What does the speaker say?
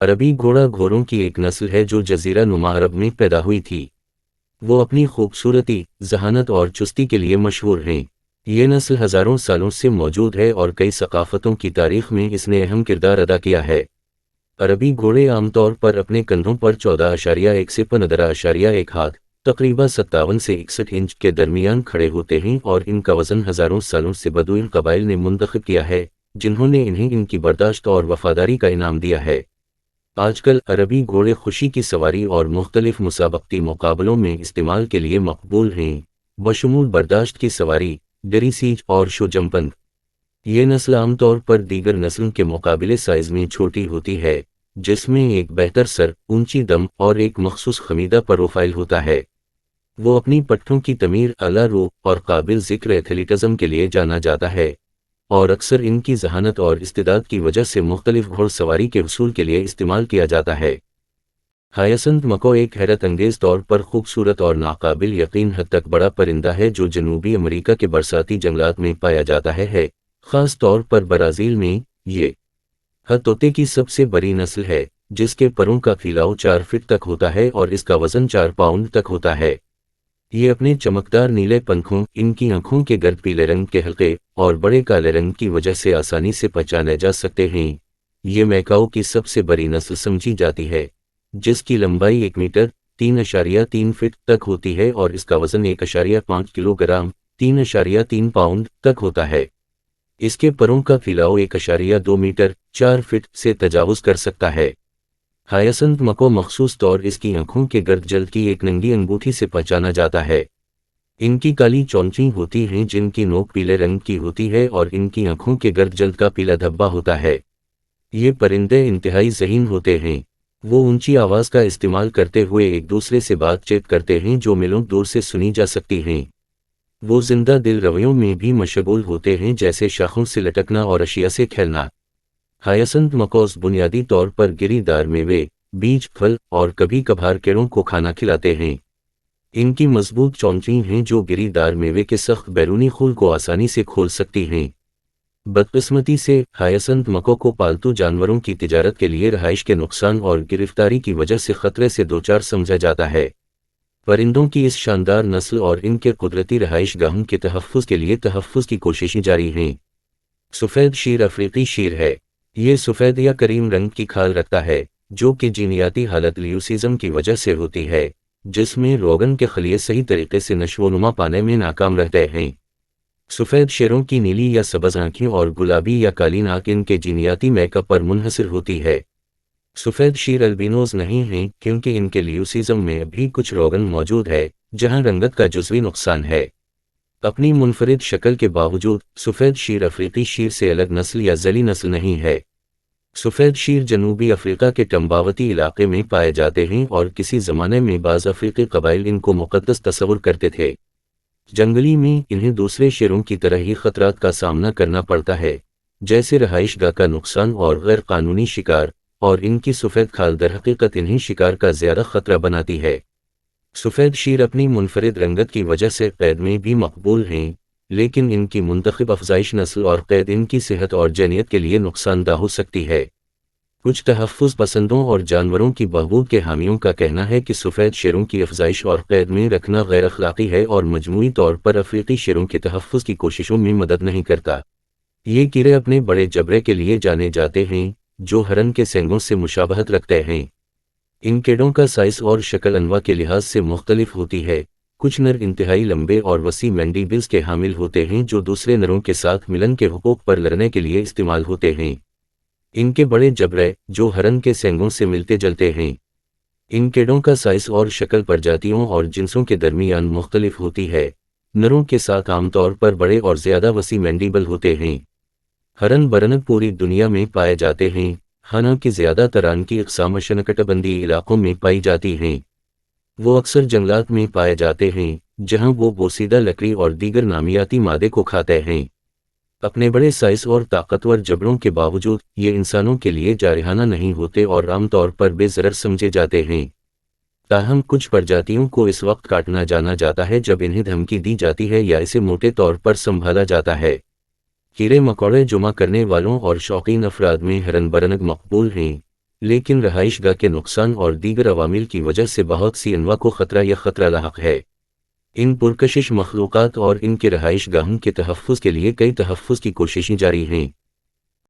अरबी घोड़ा घोड़ों की एक नस्ल है जो जजीरा नुमा अरब में पैदा हुई थी। वो अपनी खूबसूरती, जहानत और चुस्ती के लिए मशहूर हैं। ये नस्ल हज़ारों सालों से मौजूद है और कई सकाफ़तों की तारीख में इसने अहम किरदार अदा किया है। अरबी घोड़े आमतौर पर अपने कंधों पर 14.1 से 15.1 हाथ, तकरीबन 57 से 61 इंच के दरमियान खड़े होते हैं और इनका वज़न हज़ारों सालों से बदूइन कबाइल ने मुंतखब किया है, जिन्होंने इन्हें इनकी बर्दाश्त और वफादारी का इनाम दिया है। आजकल अरबी घोड़े खुशी की सवारी और मुख्तलिफ मुसाबकती मुकाबलों में इस्तेमाल के लिए मकबूल हैं, बशमूल बर्दाश्त की सवारी, ड्रेसीज और शो जंपंग। ये नस्ल आमतौर पर दीगर नस्लों के मुकाबले साइज में छोटी होती है, जिसमें एक बेहतर सर, ऊंची दम और एक मखसूस खमीदा प्रोफाइल होता है। वो अपनी पट्टों की तमीर, अला रूप और काबिल ज़िक्र एथलीटिज़म के लिए जाना जाता है, और अक्सर इनकी जहानत और इस्तिदाद की वजह से मुख्तलिफ घोड़सवारी के उसूल के लिए इस्तेमाल किया जाता है। हायासिंथ मको एक हैरत अंगेज़ तौर पर खूबसूरत और नाकाबिल यकीन हद तक बड़ा परिंदा है जो जनूबी अमेरिका के बरसाती जंगलात में पाया जाता है। ख़ास तौर पर ब्राज़ील में ये तोते की सबसे बड़ी नस्ल है, जिसके परों का फैलाव 4 फीट तक होता है और इसका वज़न 4 पाउंड तक होता है। ये अपने चमकदार नीले पंखों, इनकी आंखों के गर्द पीले रंग के हल्के और बड़े काले रंग की वजह से आसानी से पहचाने जा सकते हैं। ये मैकाओ की सबसे बड़ी नस्ल समझी जाती है, जिसकी लंबाई 1 मीटर 3.3 फीट तक होती है और इसका वज़न 1.5 किलोग्राम 3.3 पाउंड तक होता है। इसके परों का फैलाव 1.2 मीटर 4 फीट से तजावुज़ कर सकता है। हायासिंथ मको मखसूस तौर इसकी आंखों के गर्द जल्द की एक नंगी अंगूठी से पहचाना जाता है। इनकी काली चोंचें होती हैं जिनकी नोक पीले रंग की होती है और इनकी आंखों के गर्द जल्द का पीला धब्बा होता है। ये परिंदे इंतहाई ज़हीन होते हैं। वो ऊंची आवाज़ का इस्तेमाल करते हुए एक दूसरे से बातचीत करते हैं जो मीलों दूर से सुनी जा सकती हैं। वो जिंदा दिल रवैयों में भी मशगूल होते हैं, जैसे शाखों से लटकना और अशिया से खेलना। हायासिंथ मकोस बुनियादी तौर पर गिरीदार मेवे, बीज, फल और कभी कभार कीड़ों को खाना खिलाते हैं। इनकी मजबूत चोंचें हैं जो गिरीदार मेवे के सख्त बैरूनी खूल को आसानी से खोल सकती हैं। बदकिस्मती से हायासिंथ मको को पालतू जानवरों की तिजारत के लिए रहाइश के नुकसान और गिरफ्तारी की वजह से खतरे से दोचार समझा जाता है। परिंदों की इस शानदार नस्ल और इनके कुदरती रहाइश गाहों के तहफ़्फ़ुज़ के लिए तहफ़्फ़ुज़ की कोशिशें जारी हैं। सफ़ेद शेर अफ्रीकी शेर है। ये सफ़ेद या करीम रंग की खाल रखता है, जो कि जीनियाती हालत ल्यूसीज़म की वजह से होती है, जिसमें रोगन के खलिए सही तरीके से नशोनुमा पाने में नाकाम रहते हैं। सफ़ेद शेरों की नीली या सब्ज़ आँखें और गुलाबी या काली नाक इनके जीनियाती मेकअप पर मुनहसर होती है। सफ़ेद शेर अल्बिनोज नहीं हैं क्योंकि इनके ल्यूसीज़म में भी कुछ रोगन मौजूद है, जहां रंगत का जुज़वी नुकसान है। अपनी मुनफरिद शक्ल के बावजूद सफ़ेद शेर अफ्रीकी शेर से अलग नस्ल या जली नस्ल नहीं है। सफ़ेद शेर जनूबी अफ्रीका के टम्बावती इलाके में पाए जाते हैं और किसी ज़माने में बाज़ अफ्रीकी कबाइल इनको मुक़द्दस तस्वुर करते थे। जंगली में इन्हें दूसरे शेरों की तरह ही ख़तरात का सामना करना पड़ता है, जैसे रहाइशगाह का नुकसान और गैर कानूनी शिकार, और इनकी सफ़ेद खाल दरहकीकत इन्हें शिकार का ज़्यादा ख़तरा बनाती है। सफ़ेद शेर अपनी मुनफरिद रंगत की वजह से क़ैद में भी मकबूल हैं, लेकिन इनकी मुंतखब अफजाइश नस्ल और क़ैद इनकी सेहत और जैनियत के लिए नुकसानदा हो सकती है। कुछ तहफ़्फ़ुज़ पसंदों और जानवरों की बहबूद के हामियों का कहना है कि सफ़ेद शेरों की अफजाइश और क़ैद में रखना गैर अखलाक़ी है और मजमूई तौर पर अफ्रीकी शेरों के तहफ़्फ़ुज़ की कोशिशों में मदद नहीं करता। ये कीड़े अपने बड़े जबड़े के लिए जाने जाते हैं, जो हरन के सींगों से मुशाबहत रखते हैं। इन कीड़ों का साइज़ और शक्ल अनवा के लिहाज से मुख्तलिफ होती है। कुछ नर इंतहाई लंबे और वसी मैंडिबल्स के हामिल होते हैं जो दूसरे नरों के साथ मिलन के हुकूक पर लड़ने के लिए इस्तेमाल होते हैं। इनके बड़े जबड़े, जो हरन के सींगों से मिलते जुलते हैं। इन कीड़ों का साइज़ और शक्ल प्रजातियों और जिन्सों के दरमियान मुख्तलिफ होती है। नरों के साथ आमतौर पर बड़े और ज़्यादा वसी मैंडिबल होते हैं। हरन बरनक पूरी दुनिया में पाए जाते हैं, हालांकि ज़्यादातर इनकी अक़साम उष्णकटिबंधीय इलाकों में पाई जाती हैं। वो अक्सर जंगलात में पाए जाते हैं, जहां वो बोसीदा लकड़ी और दीगर नामियाती मादे को खाते हैं। अपने बड़े साइज़ और ताकतवर जबड़ों के बावजूद ये इंसानों के लिए जारहाना नहीं होते और आमतौर पर बेज़रर समझे जाते हैं। ताहम कुछ प्रजातियों को इस वक्त काटना जाना जाता है जब इन्हें धमकी दी जाती है या इसे मोटे तौर पर संभाला जाता है। कीड़े मकोड़े जमा करने वालों और शौकीन अफराद में हरन बरनक मकबूल हैं, لیکن رہائش گاہ کے نقصان اور دیگر عوامل کی وجہ سے بہت سی انواع کو خطرہ یا خطرہ لاحق ہے۔ ان پرکشش مخلوقات اور ان کے رہائش گاہوں کے تحفظ کے لیے کئی تحفظ کی کوششیں جاری ہیں۔